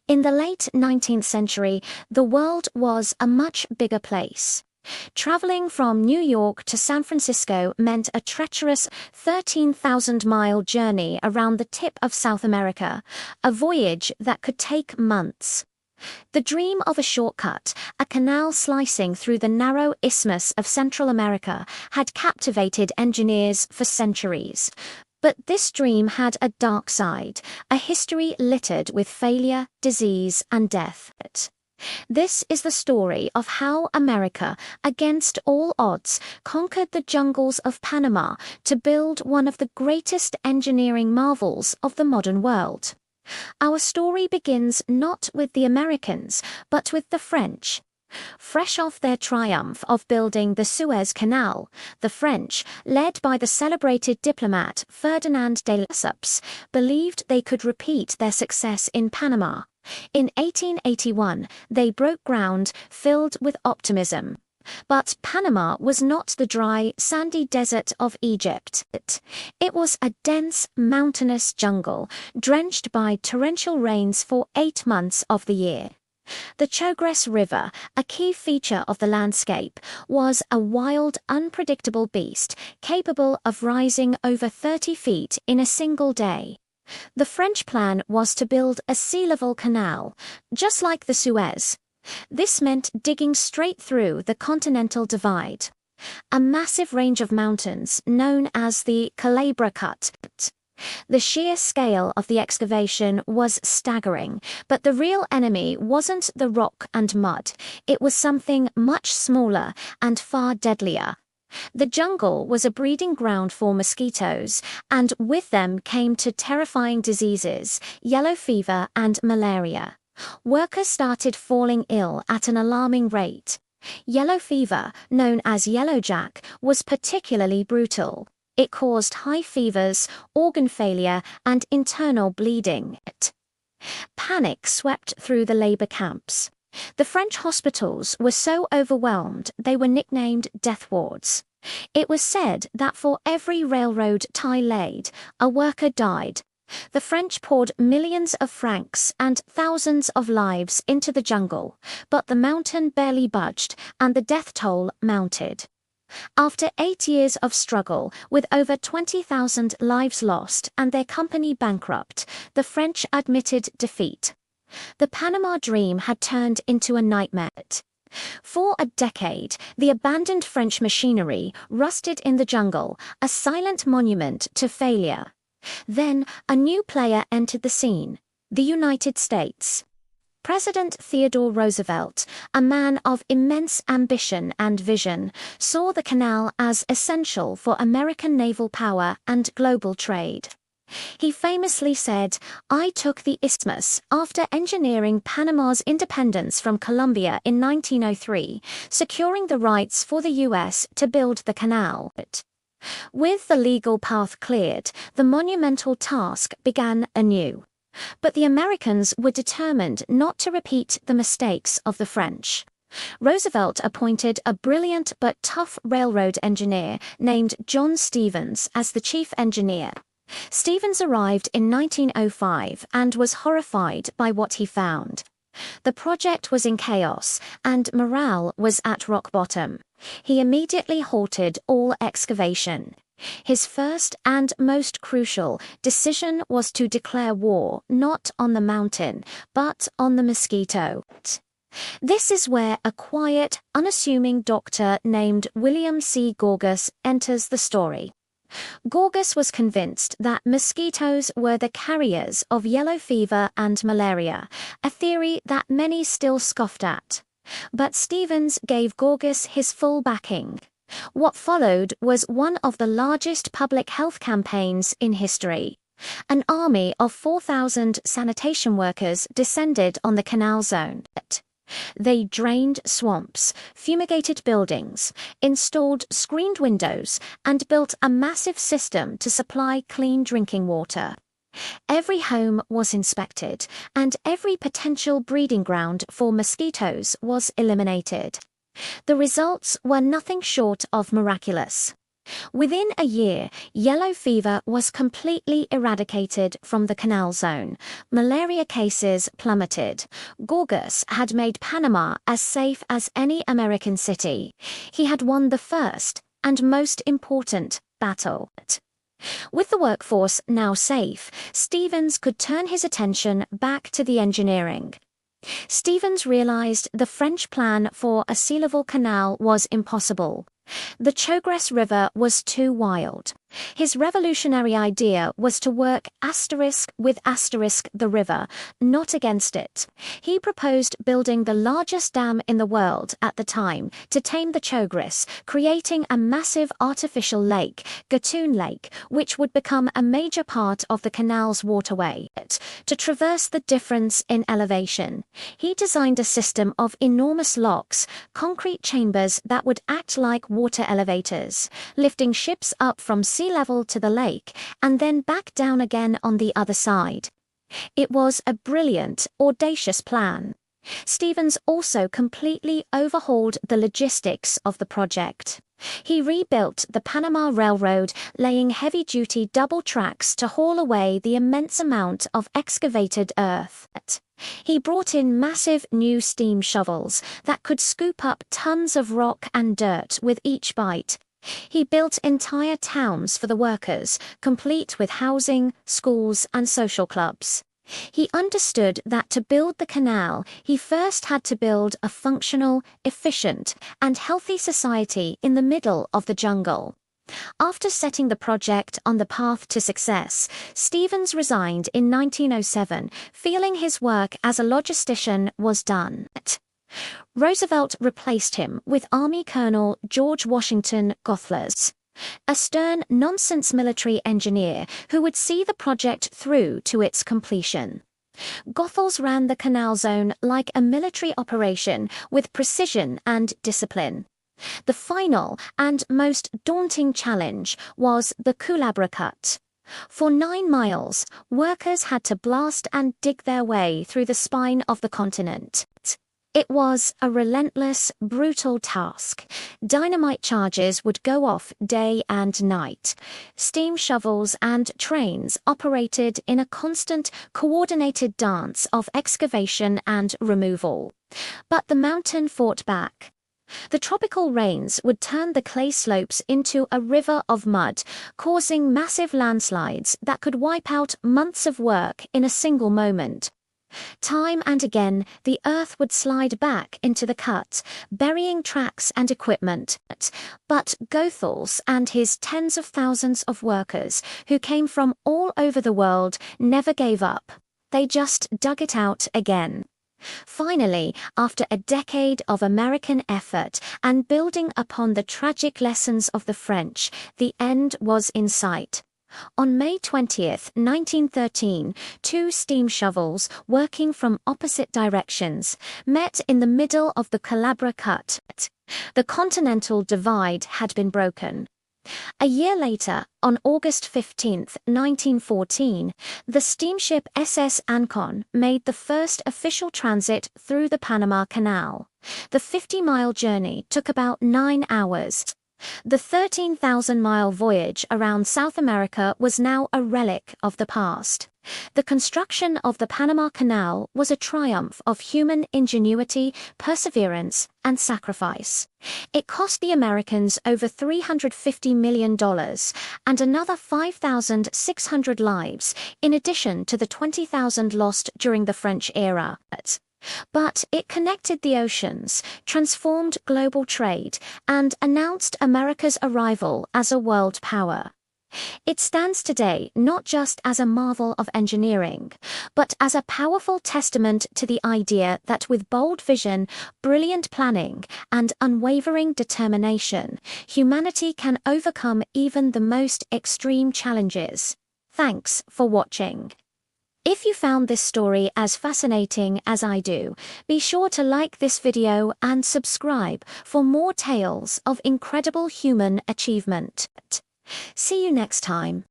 In the late 19th century, the world was a much bigger place. Traveling from New York to San Francisco meant a treacherous 13,000-mile journey around the tip of South America, a voyage that could take months. The dream of a shortcut, a canal slicing through the narrow isthmus of Central America, had captivated engineers for centuries. But this dream had a dark side, a history littered with failure, disease, and death. This is the story of how America, against all odds, conquered the jungles of Panama to build one of the greatest engineering marvels of the modern world. Our story begins not with the Americans, but with the French. Fresh off their triumph of building the Suez Canal, the French, led by the celebrated diplomat Ferdinand de Lesseps, believed they could repeat their success in Panama. In 1881, they broke ground, filled with optimism. But Panama was not the dry, sandy desert of Egypt. It was a dense, mountainous jungle, drenched by torrential rains for 8 months of the year. The Chagres River, a key feature of the landscape, was a wild, unpredictable beast, capable of rising over 30 feet in a single day. The French plan was to build a sea-level canal, just like the Suez. This meant digging straight through the continental divide. A massive range of mountains known as the Calabria Cut. The sheer scale of the excavation was staggering, but the real enemy wasn't the rock and mud. It was something much smaller and far deadlier. The jungle was a breeding ground for mosquitoes, and with them came two terrifying diseases, yellow fever and malaria. Workers started falling ill at an alarming rate. Yellow fever, known as yellowjack, was particularly brutal. It caused high fevers, organ failure, and internal bleeding. Panic swept through the labor camps. The French hospitals were so overwhelmed they were nicknamed death wards. It was said that for every railroad tie laid, a worker died. The French poured millions of francs and thousands of lives into the jungle, but the mountain barely budged and the death toll mounted. After 8 years of struggle, with over 20,000 lives lost and their company bankrupt, the French admitted defeat. The Panama dream had turned into a nightmare. For a decade, the abandoned French machinery rusted in the jungle, a silent monument to failure. Then, a new player entered the scene: the United States. President Theodore Roosevelt, a man of immense ambition and vision, saw the canal as essential for American naval power and global trade. He famously said, "I took the isthmus after engineering Panama's independence from Colombia in 1903, securing the rights for the U.S. to build the canal." With the legal path cleared, the monumental task began anew. But the Americans were determined not to repeat the mistakes of the French. Roosevelt appointed a brilliant but tough railroad engineer named John Stevens as the chief engineer. Stevens arrived in 1905 and was horrified by what he found. The project was in chaos, and morale was at rock bottom. He immediately halted all excavation. His first and most crucial decision was to declare war not on the mountain, but on the mosquito. This is where a quiet, unassuming doctor named William C. Gorgas enters the story. Gorgas was convinced that mosquitoes were the carriers of yellow fever and malaria, a theory that many still scoffed at. But Stevens gave Gorgas his full backing. What followed was one of the largest public health campaigns in history. An army of 4,000 sanitation workers descended on the canal zone. They drained swamps, fumigated buildings, installed screened windows, and built a massive system to supply clean drinking water. Every home was inspected, and every potential breeding ground for mosquitoes was eliminated. The results were nothing short of miraculous. Within a year, yellow fever was completely eradicated from the canal zone. Malaria cases plummeted. Gorgas had made Panama as safe as any American city. He had won the first and most important battle. With the workforce now safe, Stevens could turn his attention back to the engineering. Stevens realized the French plan for a sea-level canal was impossible. The Chagres River was too wild. His revolutionary idea was to work with the river, not against it. He proposed building the largest dam in the world at the time to tame the Chagres, creating a massive artificial lake, Gatun Lake, which would become a major part of the canal's waterway. To traverse the difference in elevation, he designed a system of enormous locks, concrete chambers that would act like water elevators, lifting ships up from sea level to the lake and then back down again on the other side. It was a brilliant, audacious plan. Stevens also completely overhauled the logistics of the project. He rebuilt the Panama Railroad, laying heavy-duty double tracks to haul away the immense amount of excavated earth. He brought in massive new steam shovels that could scoop up tons of rock and dirt with each bite. He built entire towns for the workers, complete with housing, schools, and social clubs. He understood that to build the canal, he first had to build a functional, efficient, and healthy society in the middle of the jungle. After setting the project on the path to success, Stevens resigned in 1907, feeling his work as a logistician was done. Roosevelt replaced him with Army Colonel George Washington Goethals, a stern, nonsense military engineer who would see the project through to its completion. Goethals ran the canal zone like a military operation with precision and discipline. The final and most daunting challenge was the Culebra Cut. For 9 miles, workers had to blast and dig their way through the spine of the continent. It was a relentless, brutal task. Dynamite charges would go off day and night. Steam shovels and trains operated in a constant, coordinated dance of excavation and removal. But the mountain fought back. The tropical rains would turn the clay slopes into a river of mud, causing massive landslides that could wipe out months of work in a single moment. Time and again, the earth would slide back into the cut, burying tracks and equipment. But Goethals and his tens of thousands of workers, who came from all over the world, never gave up. They just dug it out again. Finally, after a decade of American effort and building upon the tragic lessons of the French, the end was in sight. On May 20, 1913, 2 steam shovels, working from opposite directions, met in the middle of the Culebra Cut. The continental divide had been broken. A year later, on August 15, 1914, the steamship SS Ancon made the first official transit through the Panama Canal. The 50-mile journey took about 9 hours. The 13,000-mile voyage around South America was now a relic of the past. The construction of the Panama Canal was a triumph of human ingenuity, perseverance, and sacrifice. It cost the Americans over $350 million and another 5,600 lives, in addition to the 20,000 lost during the French era. But it connected the oceans, transformed global trade, and announced America's arrival as a world power. It stands today not just as a marvel of engineering, but as a powerful testament to the idea that with bold vision, brilliant planning, and unwavering determination, humanity can overcome even the most extreme challenges. Thanks for watching. If you found this story as fascinating as I do, be sure to like this video and subscribe for more tales of incredible human achievement. See you next time.